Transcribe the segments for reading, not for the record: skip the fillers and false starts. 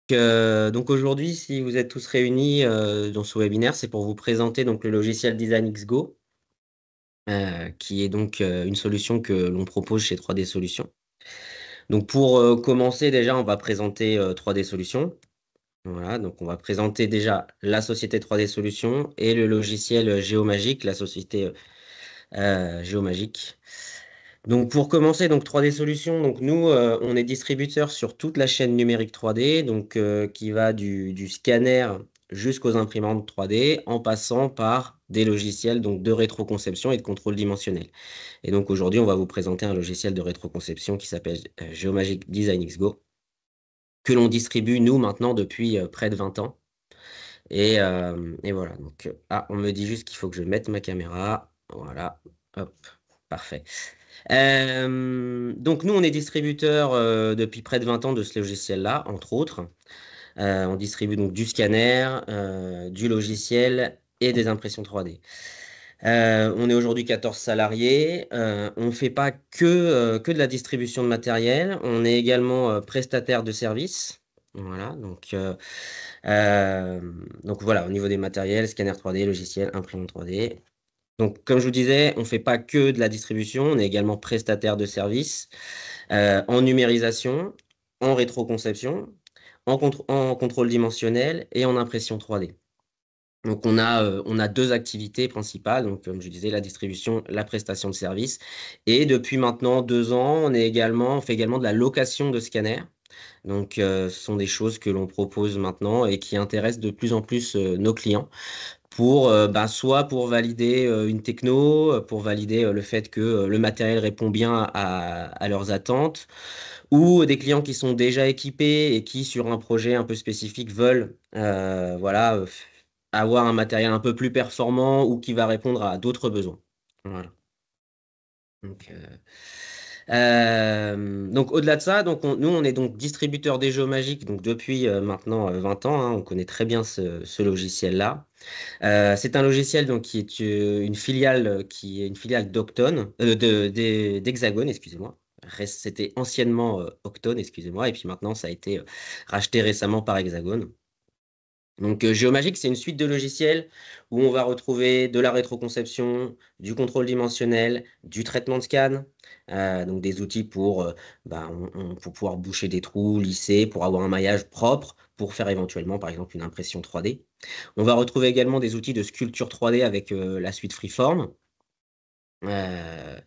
Donc aujourd'hui, si vous êtes tous réunis dans ce webinaire, c'est pour vous présenter donc le logiciel DesignX Go, qui est donc une solution que l'on propose chez 3D Solutions. Donc pour commencer déjà, on va présenter 3D Solutions. Voilà, donc on va présenter déjà la société 3D Solutions et le logiciel Géomagique, la société Géomagique. Donc pour commencer, donc 3D Solutions, donc nous, on est distributeur sur toute la chaîne numérique 3D, donc qui va du scanner jusqu'aux imprimantes 3D, en passant par des logiciels donc de rétroconception et de contrôle dimensionnel. Et donc aujourd'hui, on va vous présenter un logiciel de rétroconception qui s'appelle Geomagic Design X Go, que l'on distribue nous maintenant depuis près de 20 ans. Et voilà, donc on me dit juste qu'il faut que je mette ma caméra. Voilà, hop, parfait. Donc nous, on est distributeur depuis près de 20 ans de ce logiciel-là, entre autres. On distribue donc du scanner, du logiciel et des impressions 3D. On est aujourd'hui 14 salariés. On ne fait pas que de la distribution de matériel. On est également prestataire de services. Voilà, euh, donc voilà, au niveau des matériels, scanner 3D, logiciel, imprimante 3D. Donc, comme je vous disais, on ne fait pas que de la distribution, on est également prestataire de services en numérisation, en rétroconception, en contrôle dimensionnel et en impression 3D. Donc, on a deux activités principales, donc comme je disais, la distribution, la prestation de services. Et depuis maintenant 2 ans, on fait également de la location de scanners. Donc, ce sont des choses que l'on propose maintenant et qui intéressent de plus en plus nos clients pour soit pour valider une techno, pour valider le fait que le matériel répond bien à leurs attentes, ou des clients qui sont déjà équipés et qui, sur un projet un peu spécifique, veulent voilà, avoir un matériel un peu plus performant ou qui va répondre à d'autres besoins. Voilà. Donc, donc au-delà de ça, donc nous on est donc distributeur des jeux magiques donc depuis maintenant 20 ans, hein, on connaît très bien ce logiciel-là. C'est un logiciel donc qui est une filiale d'Octone, d'Hexagone, excusez-moi. C'était anciennement Octone, excusez-moi, et puis maintenant ça a été racheté récemment par Hexagone. Donc Geomagic, c'est une suite de logiciels où on va retrouver de la rétroconception, du contrôle dimensionnel, du traitement de scan, donc des outils pour pouvoir boucher des trous, lisser, pour avoir un maillage propre, pour faire éventuellement par exemple une impression 3D. On va retrouver également des outils de sculpture 3D avec la suite Freeform. Euh,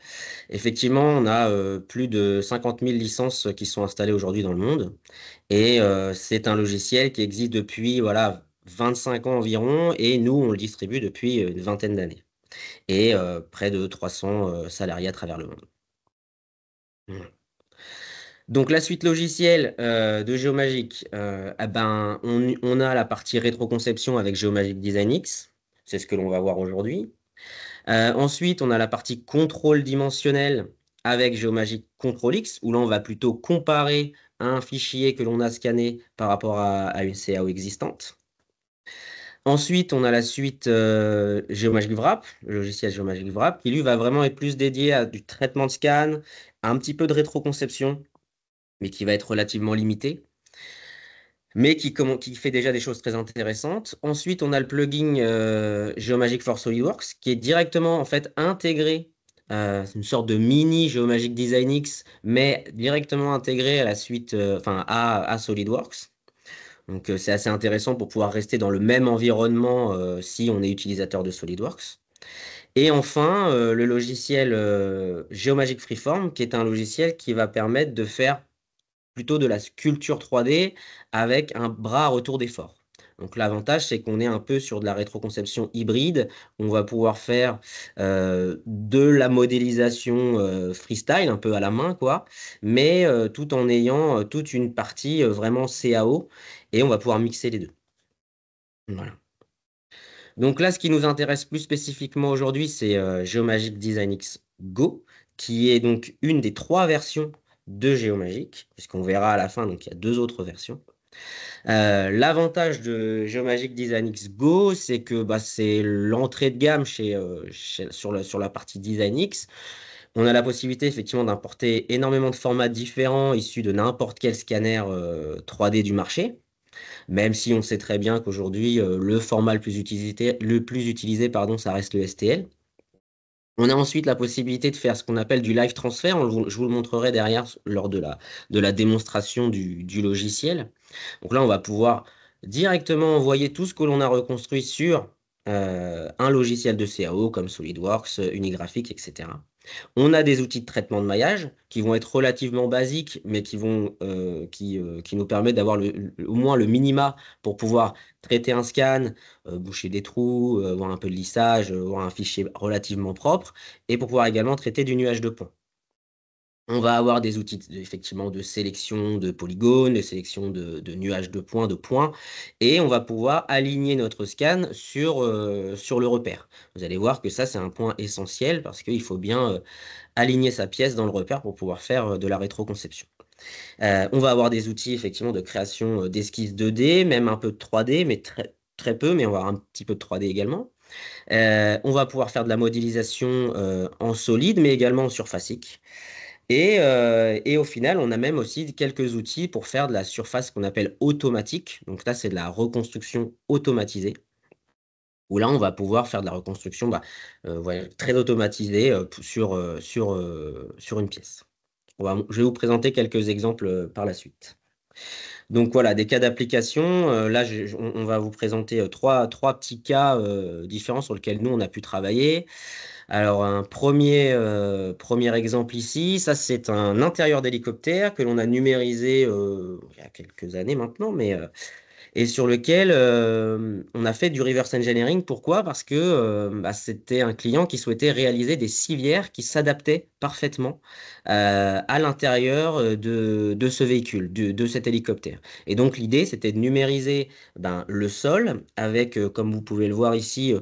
Effectivement, on a plus de 50 000 licences qui sont installées aujourd'hui dans le monde. Et c'est un logiciel qui existe depuis voilà, 25 ans environ. Et nous, on le distribue depuis une vingtaine d'années. Et près de 300 salariés à travers le monde. Voilà. Donc la suite logicielle de Geomagic, on a la partie rétroconception avec Geomagic Design X. C'est ce que l'on va voir aujourd'hui. Ensuite, on a la partie contrôle dimensionnel avec Geomagic Control X, où là, on va plutôt comparer un fichier que l'on a scanné par rapport à une CAO existante. Ensuite, on a la suite Geomagic Wrap, le logiciel Geomagic Wrap, qui lui va vraiment être plus dédié à du traitement de scan, à un petit peu de rétroconception, mais qui va être relativement limité, mais qui fait déjà des choses très intéressantes. Ensuite, on a le plugin Geomagic for SolidWorks, qui est directement en fait intégré, c'est une sorte de mini Geomagic Design X, mais directement intégré à la suite, à SolidWorks. Donc, c'est assez intéressant pour pouvoir rester dans le même environnement si on est utilisateur de SolidWorks. Et enfin, le logiciel Geomagic Freeform, qui est un logiciel qui va permettre de faire plutôt de la sculpture 3D avec un bras à retour d'effort. Donc l'avantage, c'est qu'on est un peu sur de la rétroconception hybride. On va pouvoir faire de la modélisation freestyle, un peu à la main, quoi, mais tout en ayant toute une partie vraiment CAO, et on va pouvoir mixer les deux. Voilà. Donc là, ce qui nous intéresse plus spécifiquement aujourd'hui, c'est Geomagic Design X Go, qui est donc une des trois versions de Geomagic, puisqu'on verra à la fin, donc il y a deux autres versions. L'avantage de Geomagic Design X Go, c'est que c'est l'entrée de gamme sur la partie Design X. On a la possibilité effectivement d'importer énormément de formats différents issus de n'importe quel scanner 3D du marché. même si on sait très bien qu'aujourd'hui, le format le plus utilisé, pardon, ça reste le STL. On a ensuite la possibilité de faire ce qu'on appelle du live transfer. Je vous le montrerai derrière lors de la démonstration du logiciel. Donc là, on va pouvoir directement envoyer tout ce que l'on a reconstruit sur un logiciel de CAO comme SolidWorks, Unigraphics, etc. On a des outils de traitement de maillage qui vont être relativement basiques, mais qui nous permettent d'avoir au moins le minima pour pouvoir traiter un scan, boucher des trous, voir un peu de lissage, voir un fichier relativement propre, et pour pouvoir également traiter du nuage de points. On va avoir des outils effectivement de sélection de polygones, de sélection de nuages de points, et on va pouvoir aligner notre scan sur le repère. Vous allez voir que ça, c'est un point essentiel parce qu'il faut bien aligner sa pièce dans le repère pour pouvoir faire de la rétroconception. On va avoir des outils effectivement de création d'esquisses 2D, même un peu de 3D, mais très, très peu, mais on va avoir un petit peu de 3D également. On va pouvoir faire de la modélisation en solide, mais également en surfacique. Et au final, on a même aussi quelques outils pour faire de la surface qu'on appelle automatique. Donc là, c'est de la reconstruction automatisée, où là, on va pouvoir faire de la reconstruction voilà, très automatisée sur une pièce. Je vais vous présenter quelques exemples par la suite. Donc voilà, des cas d'application. Là, on va vous présenter trois petits cas différents sur lesquels nous, on a pu travailler. Alors, un premier exemple ici, ça c'est un intérieur d'hélicoptère que l'on a numérisé il y a quelques années maintenant, et sur lequel on a fait du reverse engineering. Pourquoi? Parce que c'était un client qui souhaitait réaliser des civières qui s'adaptaient parfaitement à l'intérieur de ce véhicule, de cet hélicoptère. Et donc l'idée, c'était de numériser le sol avec, comme vous pouvez le voir ici,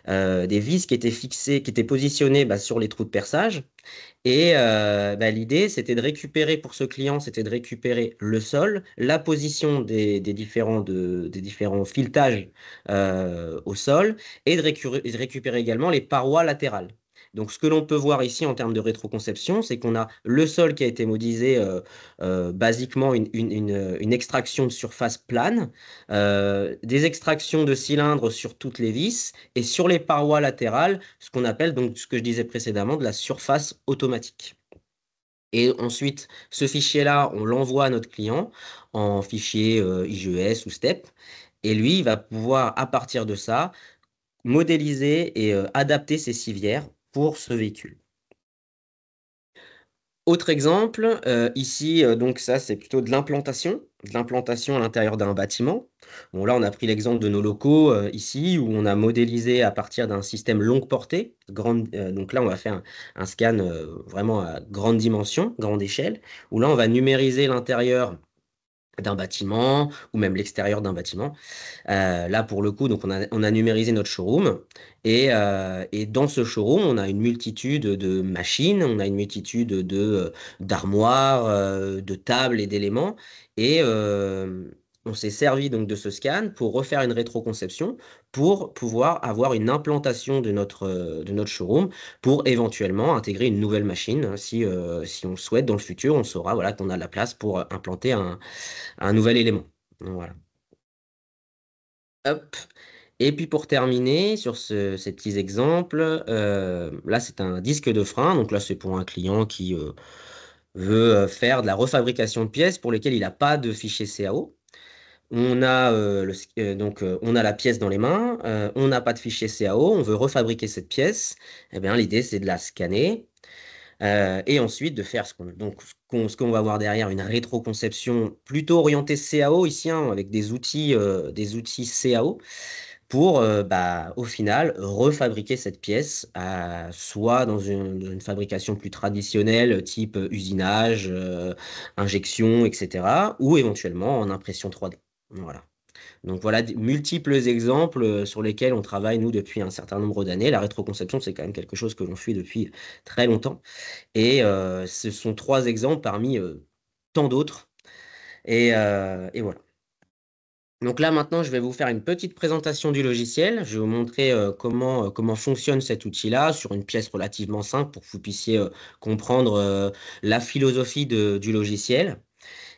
des vis qui étaient fixées, qui étaient positionnées sur les trous de perçage. Et l'idée, c'était de récupérer pour ce client, c'était de récupérer le sol, la position des différents filetages au sol, et de récupérer également les parois latérales. Donc, ce que l'on peut voir ici en termes de rétroconception, c'est qu'on a le sol qui a été modélisé basiquement une extraction de surface plane, des extractions de cylindres sur toutes les vis, et sur les parois latérales, ce qu'on appelle donc ce que je disais précédemment de la surface automatique. Et ensuite, ce fichier-là, on l'envoie à notre client en fichier IGES ou STEP. Et lui, il va pouvoir, à partir de ça, modéliser et adapter ses civières pour ce véhicule. Autre exemple, ici, donc ça, c'est plutôt de l'implantation à l'intérieur d'un bâtiment. Bon, là, on a pris l'exemple de nos locaux ici, où on a modélisé à partir d'un système longue portée. Donc là, on va faire un scan vraiment à grande dimension, grande échelle, où là, on va numériser l'intérieur d'un bâtiment ou même l'extérieur d'un bâtiment. Là, pour le coup, donc on a numérisé notre showroom et dans ce showroom, on a une multitude de machines, on a une multitude d'armoires, de tables et d'éléments. Et on s'est servi donc de ce scan pour refaire une rétroconception pour pouvoir avoir une implantation de notre showroom pour éventuellement intégrer une nouvelle machine, hein. Si on le souhaite dans le futur, on saura voilà, qu'on a la place pour implanter un nouvel élément. Donc, voilà. Hop. Et puis pour terminer sur ces petits exemples, là c'est un disque de frein. Donc là c'est pour un client qui veut faire de la refabrication de pièces pour lesquelles il n'a pas de fichier CAO. On a la pièce dans les mains, on n'a pas de fichier CAO, on veut refabriquer cette pièce. Eh bien l'idée c'est de la scanner. Et ensuite de faire ce qu'on va voir derrière, une rétroconception plutôt orientée CAO ici, hein, avec des outils CAO pour au final refabriquer cette pièce, soit dans une fabrication plus traditionnelle, type usinage, injection, etc., ou éventuellement en impression 3D. Voilà. Donc voilà multiples exemples sur lesquels on travaille, nous, depuis un certain nombre d'années. La rétroconception, c'est quand même quelque chose que l'on fait depuis très longtemps. Et ce sont trois exemples parmi tant d'autres. Et voilà. Donc là, maintenant, je vais vous faire une petite présentation du logiciel. Je vais vous montrer comment fonctionne cet outil-là sur une pièce relativement simple pour que vous puissiez comprendre la philosophie du logiciel.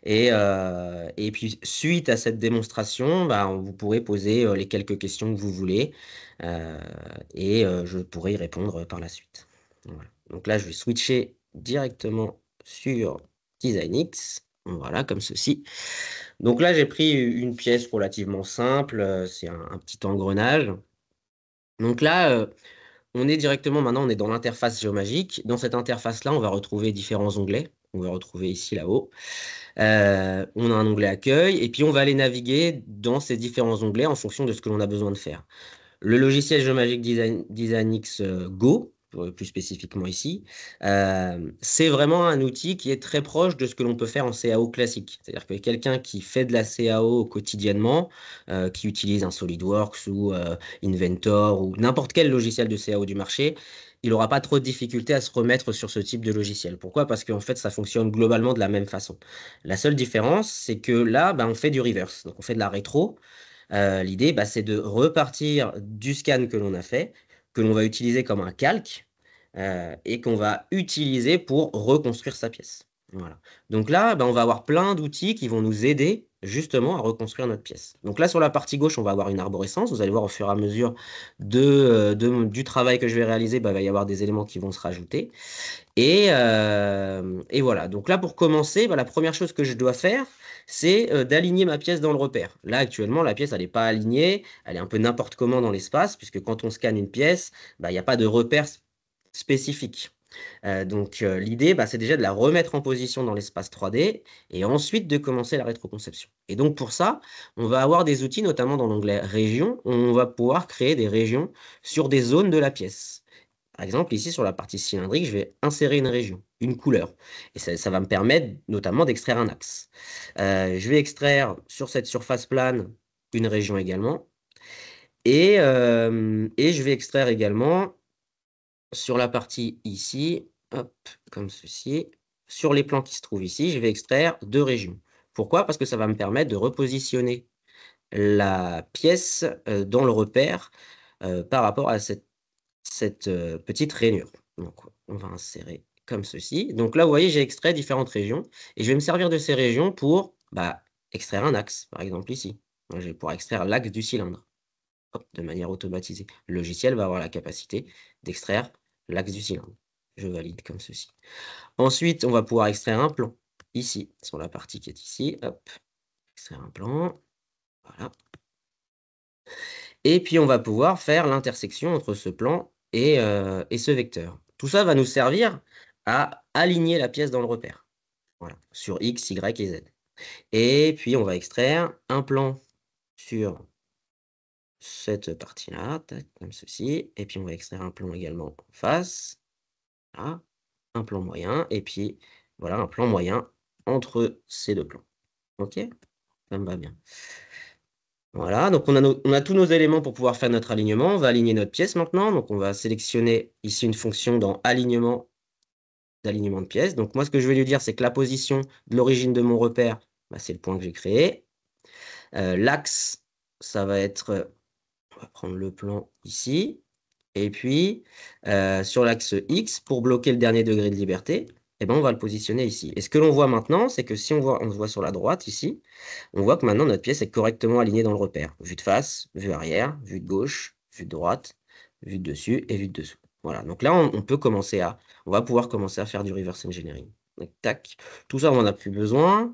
Et puis, suite à cette démonstration, bah, vous pourrez poser les quelques questions que vous voulez euh, je pourrai y répondre par la suite. Voilà. Donc là, je vais switcher directement sur DesignX. Voilà, comme ceci. Donc là, j'ai pris une pièce relativement simple. C'est un petit engrenage. Donc là, on est directement, maintenant, on est dans l'interface géomagique. Dans cette interface-là, on va retrouver différents onglets. On va retrouver ici, là-haut. On a un onglet accueil, et puis on va aller naviguer dans ces différents onglets en fonction de ce que l'on a besoin de faire. Le logiciel Geomagic DesignX Go, plus spécifiquement ici, c'est vraiment un outil qui est très proche de ce que l'on peut faire en CAO classique. C'est-à-dire que quelqu'un qui fait de la CAO quotidiennement, qui utilise un SolidWorks ou Inventor ou n'importe quel logiciel de CAO du marché, il n'aura pas trop de difficultés à se remettre sur ce type de logiciel. Pourquoi? Parce qu'en fait, ça fonctionne globalement de la même façon. La seule différence, c'est que là, ben, on fait du reverse. Donc, on fait de la rétro. L'idée, bah, c'est de repartir du scan que l'on a fait, que l'on va utiliser comme un calque, et qu'on va utiliser pour reconstruire sa pièce. Voilà. Donc là, bah, on va avoir plein d'outils qui vont nous aider justement à reconstruire notre pièce. Donc là, sur la partie gauche, on va avoir une arborescence. Vous allez voir au fur et à mesure du travail que je vais réaliser, bah, il va y avoir des éléments qui vont se rajouter. Et voilà. Donc là, pour commencer, bah, la première chose que je dois faire, c'est d'aligner ma pièce dans le repère. Là, actuellement, la pièce, elle n'est pas alignée. Elle est un peu n'importe comment dans l'espace, puisque quand on scanne une pièce, bah, il n'y a pas de repère spécifique. L'idée, bah, c'est déjà de la remettre en position dans l'espace 3D et ensuite de commencer la rétroconception. Et donc pour ça, on va avoir des outils, notamment dans l'onglet Région, où on va pouvoir créer des régions sur des zones de la pièce. Par exemple, ici, sur la partie cylindrique, je vais insérer une région, une couleur. Et ça va me permettre notamment d'extraire un axe. Je vais extraire sur cette surface plane une région également. Et je vais extraire également sur la partie ici, hop, comme ceci. Sur les plans qui se trouvent ici, je vais extraire deux régions. Pourquoi? Parce que ça va me permettre de repositionner la pièce dans le repère par rapport à cette petite rainure. Donc, on va insérer comme ceci. Donc là, vous voyez, j'ai extrait différentes régions et je vais me servir de ces régions pour bah, extraire un axe, par exemple ici. Donc, je vais pouvoir extraire l'axe du cylindre hop, de manière automatisée. Le logiciel va avoir la capacité d'extraire l'axe du cylindre. Je valide comme ceci. Ensuite, on va pouvoir extraire un plan ici, sur la partie qui est ici. Hop, extraire un plan. Voilà. Et puis, on va pouvoir faire l'intersection entre ce plan et ce vecteur. Tout ça va nous servir à aligner la pièce dans le repère. Voilà, sur X, Y et Z. Et puis, on va extraire un plan sur cette partie-là, comme ceci. Et puis, on va extraire un plan également en face. Voilà, un plan moyen. Et puis, voilà, un plan moyen entre ces deux plans. OK? Ça me va bien. Voilà, donc on a tous nos éléments pour pouvoir faire notre alignement. On va aligner notre pièce maintenant. Donc on va sélectionner ici une fonction dans alignement d'alignement de pièce. Donc moi, ce que je vais lui dire, c'est que la position de l'origine de mon repère, bah, c'est le point que j'ai créé. L'axe, ça va être, on va prendre le plan ici. Et puis, sur l'axe X, pour bloquer le dernier degré de liberté, eh ben, on va le positionner ici. Et ce que l'on voit maintenant, c'est que si on se voit sur la droite ici, on voit que maintenant notre pièce est correctement alignée dans le repère. Vue de face, vue arrière, vue de gauche, vue de droite, vue de dessus et vue de dessous. Voilà, donc là on va pouvoir commencer à faire du reverse engineering. Donc, tac, tout ça on n'en a plus besoin,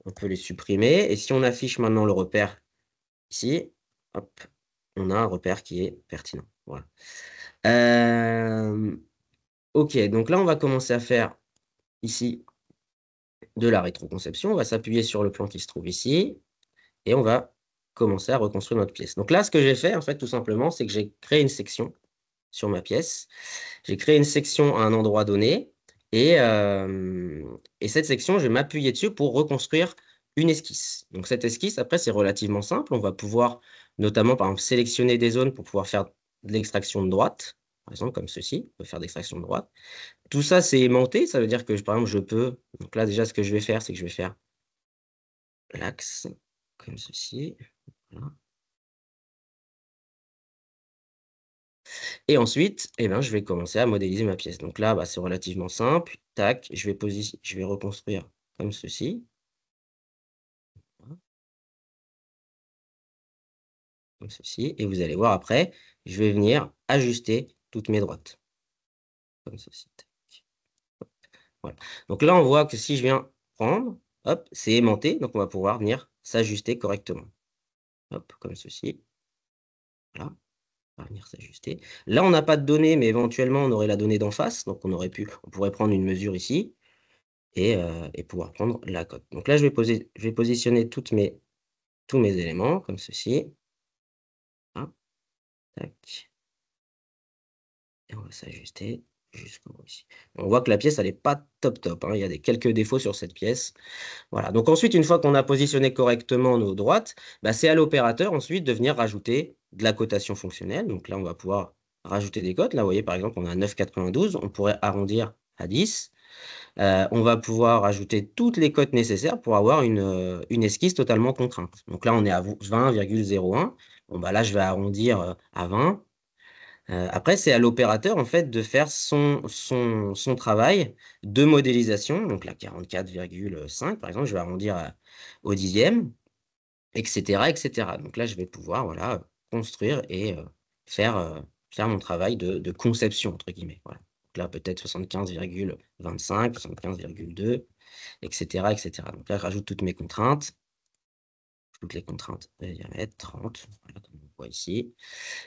on peut les supprimer. Et si on affiche maintenant le repère ici, hop, on a un repère qui est pertinent. Voilà. Ok, donc là on va commencer à faire ici de la rétroconception. On va s'appuyer sur le plan qui se trouve ici. Et on va commencer à reconstruire notre pièce. Donc là, ce que j'ai fait, en fait, tout simplement, c'est que j'ai créé une section sur ma pièce. J'ai créé une section à un endroit donné. Et cette section, je vais m'appuyer dessus pour reconstruire une esquisse. Donc cette esquisse, après, c'est relativement simple. On va pouvoir, notamment, par exemple, sélectionner des zones pour pouvoir faire de l'extraction de droite. Par exemple, comme ceci, on peut faire d'extraction de droite. Tout ça, c'est aimanté. Ça veut dire que, par exemple, je peux... Donc là, déjà, ce que je vais faire, c'est que je vais faire l'axe, comme ceci. Voilà. Et ensuite, eh ben, je vais commencer à modéliser ma pièce. Donc là, bah, c'est relativement simple. Tac, je vais reconstruire comme ceci. comme ceci. Et vous allez voir après, je vais venir ajuster toutes mes droites. Comme ceci. Voilà. Donc là, on voit que si je viens prendre, hop, c'est aimanté, donc on va pouvoir venir s'ajuster correctement. Hop, comme ceci. Voilà, on va venir s'ajuster. Là, on n'a pas de données, mais éventuellement, on aurait la donnée d'en face. Donc, on pourrait prendre une mesure ici et pouvoir prendre la cote. Donc là, je vais positionner tous mes éléments, comme ceci. Voilà. Tac. Et on va s'ajuster jusqu'au bout ici. On voit que la pièce, elle n'est pas top top, hein. Il y a quelques défauts sur cette pièce. Voilà. Donc ensuite, une fois qu'on a positionné correctement nos droites, bah, c'est à l'opérateur ensuite de venir rajouter de la cotation fonctionnelle. Donc là, on va pouvoir rajouter des cotes. Là, vous voyez, par exemple, on a 9,92. On pourrait arrondir à 10. On va pouvoir ajouter toutes les cotes nécessaires pour avoir une esquisse totalement contrainte. Donc là, on est à 20,01. Bon, bah là, je vais arrondir à 20. Après, c'est à l'opérateur en fait de faire son travail de modélisation. Donc là, 44,5 par exemple, je vais arrondir au dixième, etc., etc. Donc là, je vais pouvoir voilà, construire et faire mon travail de conception, entre guillemets. Voilà. Donc là, peut-être 75,25, 75,2, etc., etc. Donc là, je rajoute toutes mes contraintes. Toutes les contraintes de diamètre, 30, voilà, comme on voit ici,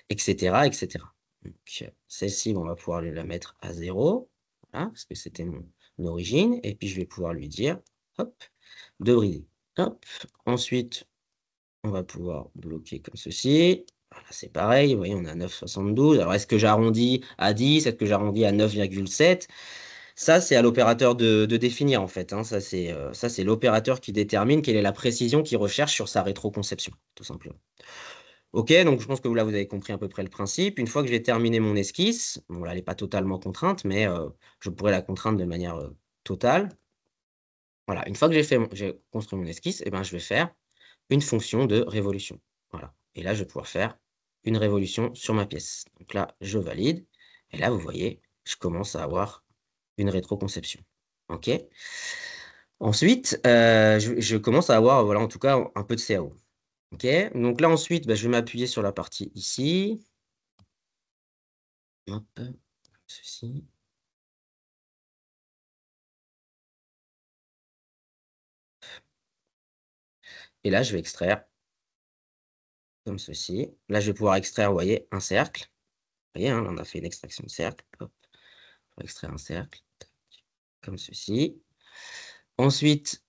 etc., etc. Donc, celle-ci, on va pouvoir la mettre à 0, voilà, parce que c'était mon origine, et puis je vais pouvoir lui dire, hop, de brider. Hop. Ensuite, on va pouvoir bloquer comme ceci. Voilà, c'est pareil, vous voyez, on a 9,72. Alors, est-ce que j'arrondis à 10? Est-ce que j'arrondis à 9,7? Ça, c'est à l'opérateur de définir, en fait, hein. Ça, c'est l'opérateur qui détermine quelle est la précision qu'il recherche sur sa rétroconception, tout simplement. OK, donc je pense que là, vous avez compris à peu près le principe. Une fois que j'ai terminé mon esquisse, bon là, elle n'est pas totalement contrainte, mais je pourrais la contraindre de manière totale. Voilà, une fois que j'ai construit mon esquisse, eh ben, je vais faire une fonction de révolution. Voilà. Et là, je vais pouvoir faire une révolution sur ma pièce. Donc là, je valide. Et là, vous voyez, je commence à avoir une rétroconception. OK. Ensuite, je commence à avoir, voilà, en tout cas, un peu de CAO. OK. Donc là, ensuite, bah, je vais m'appuyer sur la partie ici. Hop, ceci. Et là, je vais extraire comme ceci. Là, je vais pouvoir extraire, vous voyez, un cercle. Vous voyez, hein, là, on a fait une extraction de cercle. Hop, on va extraire un cercle, comme ceci. Ensuite,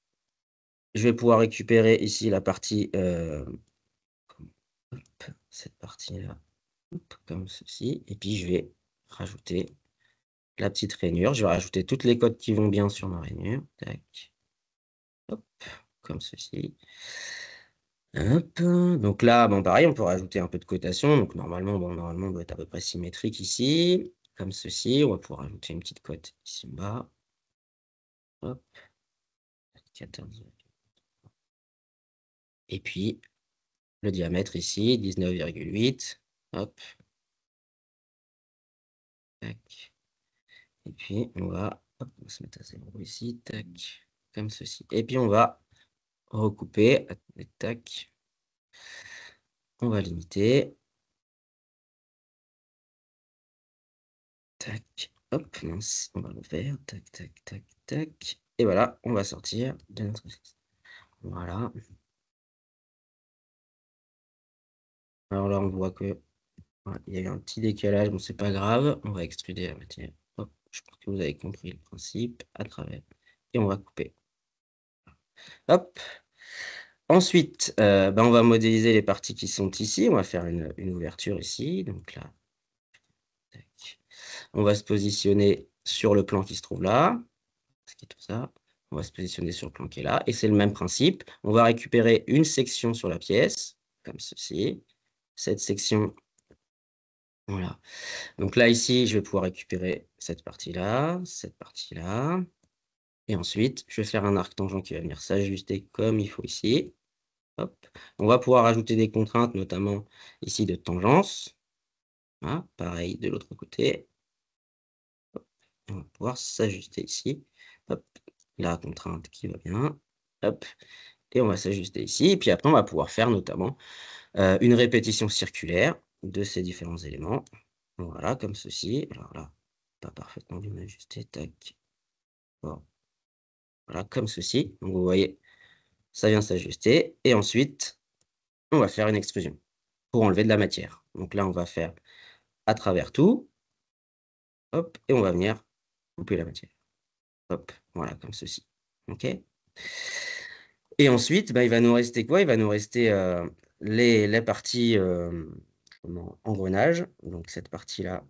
je vais pouvoir récupérer ici la partie, cette partie-là, comme ceci. Et puis, je vais rajouter la petite rainure. Je vais rajouter toutes les codes qui vont bien sur ma rainure. Tac. Hop, comme ceci. Hop. Donc là, bon, pareil, on peut rajouter un peu de cotation. Donc normalement, on doit être à peu près symétrique ici, comme ceci. On va pouvoir rajouter une petite cote ici en bas. Hop. 14. Et puis, le diamètre ici, 19,8. Hop. Tac. Et puis, on va se mettre à 0 ici. Tac. Comme ceci. Et puis, on va recouper. Tac. On va limiter. Tac. Hop, mince. On va le faire. Tac, tac, tac, tac. Et voilà, on va sortir de notre exercice. Voilà. Alors là, on voit que voilà, il y a eu un petit décalage. Bon, c'est pas grave. On va extruder la matière. Hop. Je pense que vous avez compris le principe à travers. Et on va couper. Hop. Ensuite, ben, on va modéliser les parties qui sont ici. On va faire une ouverture ici. Donc là, tac. On va se positionner sur le plan qui se trouve là. Ce qui est tout ça. On va se positionner sur le plan qui est là. Et c'est le même principe. On va récupérer une section sur la pièce, comme ceci. Cette section, voilà. Donc là, ici, je vais pouvoir récupérer cette partie-là, cette partie-là. Et ensuite, je vais faire un arc tangent qui va venir s'ajuster comme il faut ici. Hop. On va pouvoir ajouter des contraintes, notamment ici de tangence. Voilà. Pareil de l'autre côté. Hop. On va pouvoir s'ajuster ici. Hop. La contrainte qui va bien. Hop. Et on va s'ajuster ici. Et puis après, on va pouvoir faire notamment une répétition circulaire de ces différents éléments. Voilà, comme ceci. Alors là, pas parfaitement bien ajusté. Tac. Bon. Voilà, comme ceci. Donc, vous voyez, ça vient s'ajuster. Et ensuite, on va faire une extrusion pour enlever de la matière. Donc là, on va faire à travers tout. Hop, et on va venir couper la matière. Hop, voilà, comme ceci. OK? Et ensuite, bah, il va nous rester quoi? Il va nous rester les parties engrenage. Donc cette partie-là,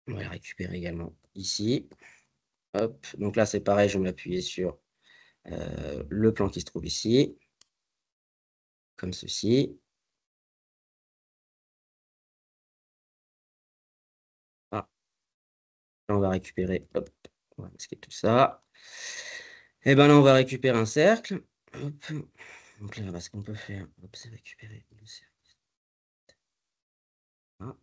on va la récupérer également ici. Hop, donc là c'est pareil, je vais m'appuyer sur le plan qui se trouve ici, comme ceci. Ah, là on va récupérer, hop, on va masquer tout ça. Et ben là on va récupérer un cercle. Hop. Donc là, bah, ce qu'on peut faire, hop, c'est récupérer le cercle. Ah.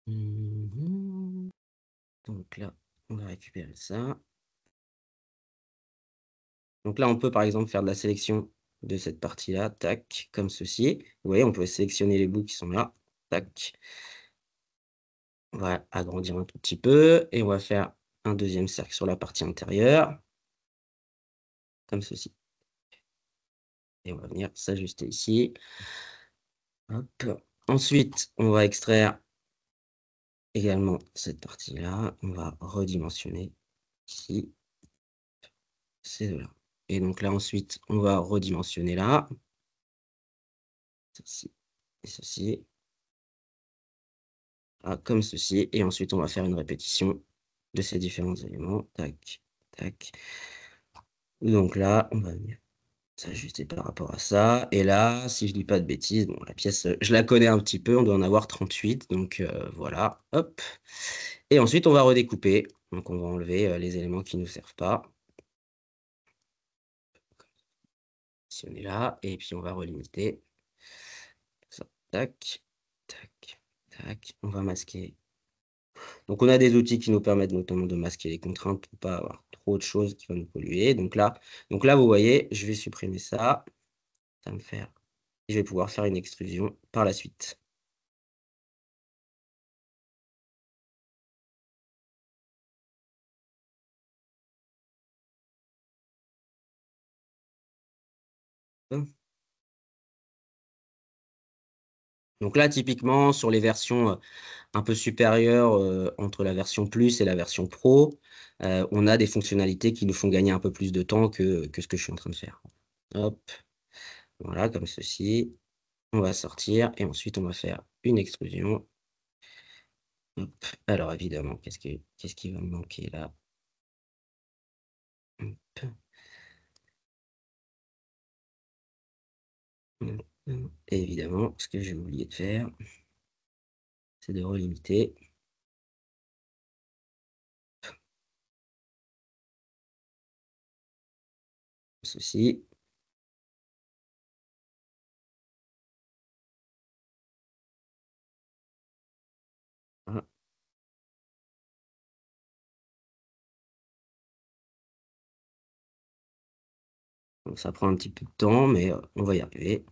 Mhm. Donc là, on va récupérer ça. Donc là, on peut par exemple faire de la sélection de cette partie-là, tac, comme ceci. Vous voyez, on peut sélectionner les bouts qui sont là, tac. On va agrandir un tout petit peu et on va faire un deuxième cercle sur la partie intérieure, comme ceci. Et on va venir s'ajuster ici. Hop. Ensuite, on va extraire également cette partie-là. On va redimensionner ici, ces deux-là. Et donc là, ensuite, on va redimensionner là, ceci et ceci. Ah, comme ceci. Et ensuite, on va faire une répétition de ces différents éléments. Tac, tac. Donc là, on va venir s'ajuster par rapport à ça. Et là, si je dis pas de bêtises, bon, la pièce, je la connais un petit peu. On doit en avoir 38. Donc voilà, hop. Et ensuite, on va redécouper. Donc on va enlever les éléments qui ne nous servent pas. Positionner là. Et puis on va relimiter. Ça, tac, tac, tac. On va masquer. Donc, on a des outils qui nous permettent notamment de masquer les contraintes pour pas avoir trop de choses qui vont nous polluer. Donc là, vous voyez, je vais supprimer ça. Ça va me faire. Je vais pouvoir faire une extrusion par la suite. Donc là, typiquement, sur les versions un peu supérieures, entre la version Plus et la version Pro, on a des fonctionnalités qui nous font gagner un peu plus de temps que ce que je suis en train de faire. Hop, voilà, comme ceci. On va sortir et ensuite on va faire une extrusion. Hop. Alors évidemment, qu'est-ce qui va me manquer là? Hop. Et évidemment, ce que j'ai oublié de faire, c'est de relimiter ceci. Voilà. Donc, ça prend un petit peu de temps, mais on va y arriver.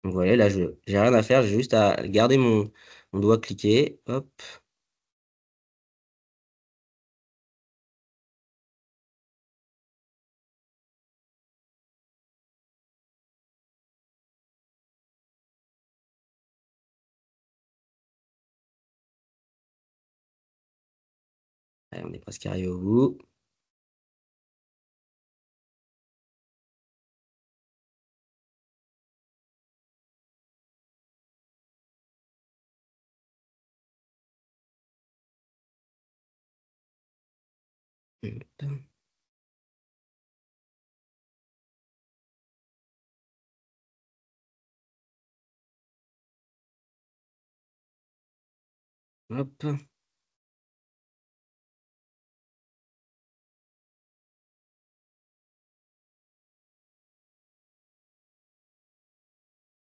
Donc voilà, là, j'ai rien à faire, j'ai juste à garder mon doigt cliqué. Hop. Allez, on est presque arrivé au bout. Hop. Hop.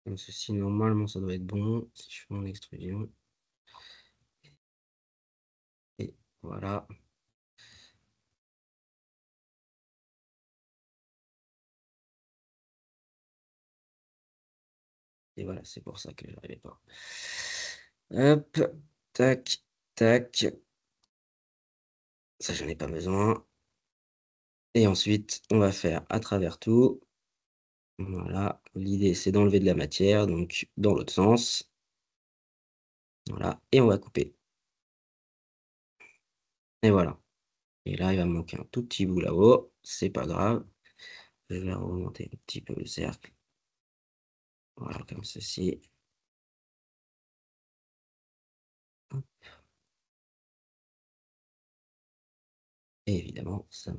Comme ceci, normalement, ça doit être bon. Si je fais mon extrusion. Et voilà. Et voilà, c'est pour ça que j'arrivais pas. Hop, tac, tac. Ça, j'en ai pas besoin. Et ensuite, on va faire à travers tout. Voilà, l'idée, c'est d'enlever de la matière, donc dans l'autre sens. Voilà, et on va couper. Et voilà. Et là, il va me manquer un tout petit bout là-haut. C'est pas grave. Je vais remonter un petit peu le cercle. Voilà, comme ceci. Et évidemment, ça.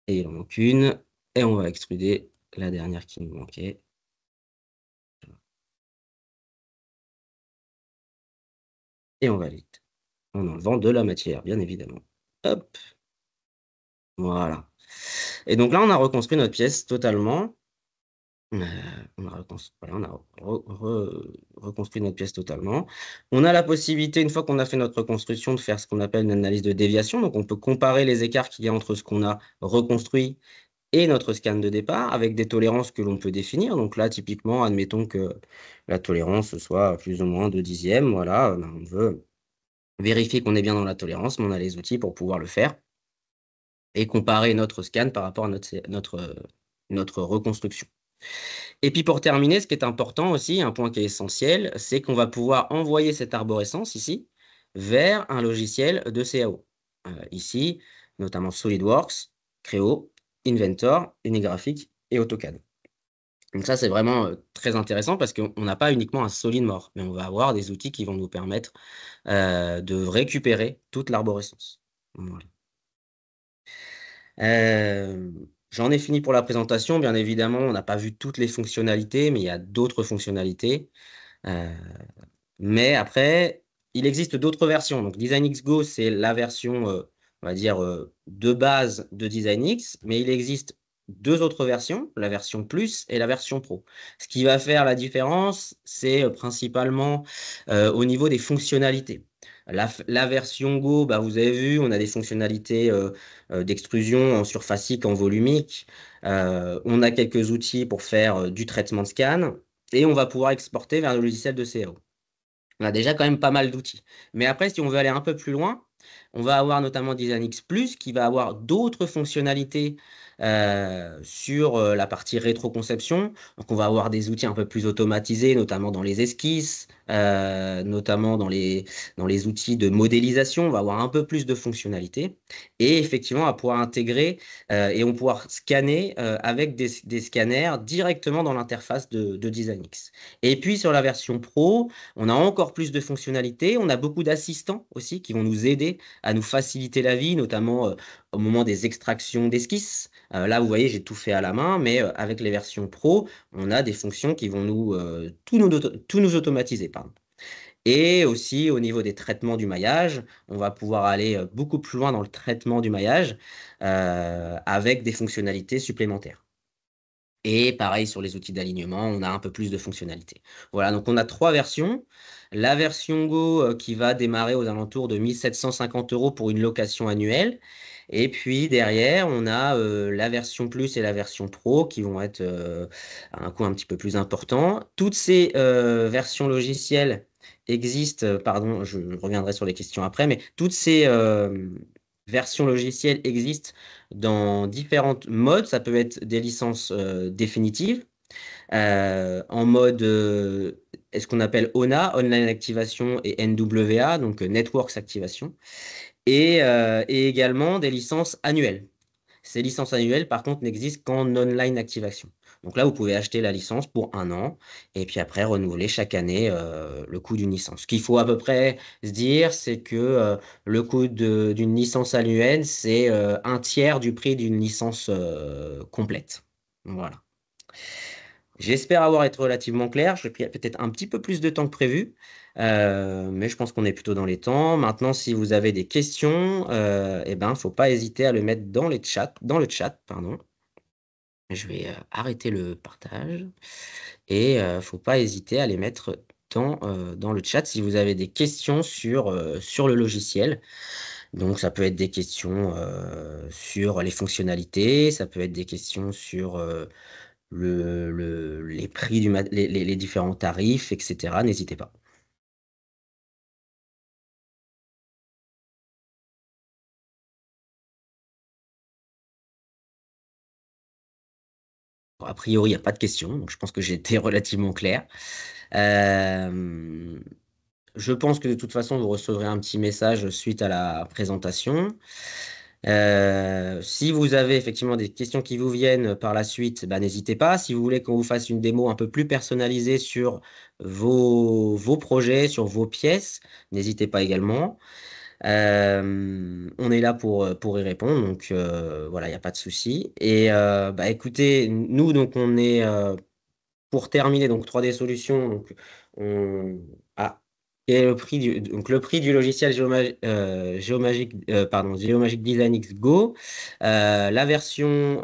Et il en manque une. Et on va extruder la dernière qui nous manquait. Et on valide. En enlevant de la matière, bien évidemment. Hop, voilà. Et donc là, on a reconstruit notre pièce totalement. On a voilà, on a reconstruit notre pièce totalement. On a la possibilité, une fois qu'on a fait notre reconstruction, de faire ce qu'on appelle une analyse de déviation. Donc, on peut comparer les écarts qu'il y a entre ce qu'on a reconstruit et notre scan de départ avec des tolérances que l'on peut définir. Donc là, typiquement, admettons que la tolérance soit plus ou moins 2/10. Voilà, on veut vérifier qu'on est bien dans la tolérance, mais on a les outils pour pouvoir le faire et comparer notre scan par rapport à notre reconstruction. Et puis pour terminer, ce qui est important aussi, un point qui est essentiel, c'est qu'on va pouvoir envoyer cette arborescence ici vers un logiciel de CAO. Ici, notamment SolidWorks, Creo, Inventor, Unigraphic et AutoCAD. Donc ça, c'est vraiment très intéressant parce qu'on n'a pas uniquement un SolidMore, mais on va avoir des outils qui vont nous permettre de récupérer toute l'arborescence. Voilà. J'en ai fini pour la présentation. Bien évidemment, on n'a pas vu toutes les fonctionnalités, mais il y a d'autres fonctionnalités. Euh, mais après, il existe d'autres versions. Donc, DesignX Go, c'est la version, on va dire, de base de DesignX, mais il existe deux autres versions, la version Plus et la version Pro. Ce qui va faire la différence, c'est principalement au niveau des fonctionnalités. La version Go, bah, vous avez vu, on a des fonctionnalités d'extrusion en surfacique, en volumique. On a quelques outils pour faire du traitement de scan et on va pouvoir exporter vers le logiciel de CAO. On a déjà quand même pas mal d'outils. Mais après, si on veut aller un peu plus loin, on va avoir notamment DesignX Plus qui va avoir d'autres fonctionnalités sur la partie rétroconception. Donc, on va avoir des outils un peu plus automatisés, notamment dans les esquisses, notamment dans les outils de modélisation. On va avoir un peu plus de fonctionnalités. Et effectivement, on va pouvoir intégrer et on va pouvoir scanner avec des scanners directement dans l'interface de DesignX. Et puis, sur la version Pro, on a encore plus de fonctionnalités. On a beaucoup d'assistants aussi qui vont nous aider à nous faciliter la vie, notamment au moment des extractions d'esquisses. Là, vous voyez, j'ai tout fait à la main, mais avec les versions Pro, on a des fonctions qui vont tout nous automatiser, pardon. Et aussi, au niveau des traitements du maillage, on va pouvoir aller beaucoup plus loin dans le traitement du maillage avec des fonctionnalités supplémentaires. Et pareil sur les outils d'alignement, on a un peu plus de fonctionnalités. Voilà, donc on a trois versions. La version Go qui va démarrer aux alentours de 1750 € pour une location annuelle. Et puis derrière, on a la version Plus et la version Pro qui vont être à un coût un petit peu plus important. Toutes ces versions logicielles existent, pardon, je reviendrai sur les questions après, mais toutes ces versions logicielles existent dans différentes modes. Ça peut être des licences définitives, en mode ce qu'on appelle ONA, Online Activation, et NWA, donc Networks Activation, et également des licences annuelles. Ces licences annuelles, par contre, n'existent qu'en online activation. Donc là, vous pouvez acheter la licence pour 1 an et puis après renouveler chaque année le coût d'une licence. Ce qu'il faut à peu près se dire, c'est que le coût d'une licence annuelle, c'est un tiers du prix d'une licence complète. Voilà. J'espère avoir été relativement clair. J'ai pris peut-être un petit peu plus de temps que prévu, mais je pense qu'on est plutôt dans les temps. Maintenant, si vous avez des questions, eh ben, faut pas hésiter à le mettre dans le chat, pardon. Je vais arrêter le partage et faut pas hésiter à les mettre dans le chat si vous avez des questions sur le logiciel. Donc, ça peut être des questions sur les fonctionnalités, ça peut être des questions sur les prix les différents tarifs, etc. N'hésitez pas. Bon, a priori, il n'y a pas de questions, donc je pense que j'ai été relativement clair. Euh, je pense que de toute façon, vous recevrez un petit message suite à la présentation. Si vous avez effectivement des questions qui vous viennent par la suite, bah, n'hésitez pas. Si vous voulez qu'on vous fasse une démo un peu plus personnalisée sur vos projets, sur vos pièces, n'hésitez pas également. On est là pour y répondre, donc voilà, il n'y a pas de souci. Et bah, écoutez, nous, donc, on est pour terminer, donc 3D Solutions, donc, on... Ah, et le prix du logiciel Geomagic, pardon, Geomagic Design X Go. La version,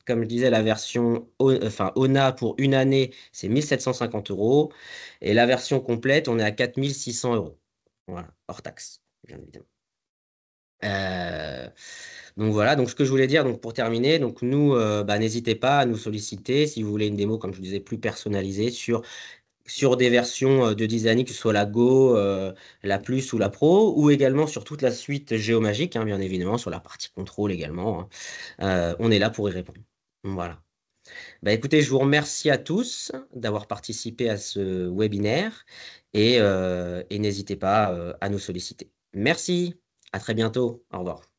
comme je disais, la version enfin, ONA pour une année, c'est 1 750 €. Et la version complète, on est à 4 600 €. Voilà, hors taxe, bien évidemment. Euh, donc voilà, donc ce que je voulais dire, donc pour terminer, donc nous, bah, n'hésitez pas à nous solliciter si vous voulez une démo, comme je vous disais, plus personnalisée sur des versions de Design, que ce soit la Go, la Plus ou la Pro, ou également sur toute la suite Géomagique, hein, bien évidemment, sur la partie contrôle également, hein. On est là pour y répondre. Voilà. Bah, écoutez, je vous remercie à tous d'avoir participé à ce webinaire et n'hésitez pas à nous solliciter. Merci, à très bientôt, au revoir.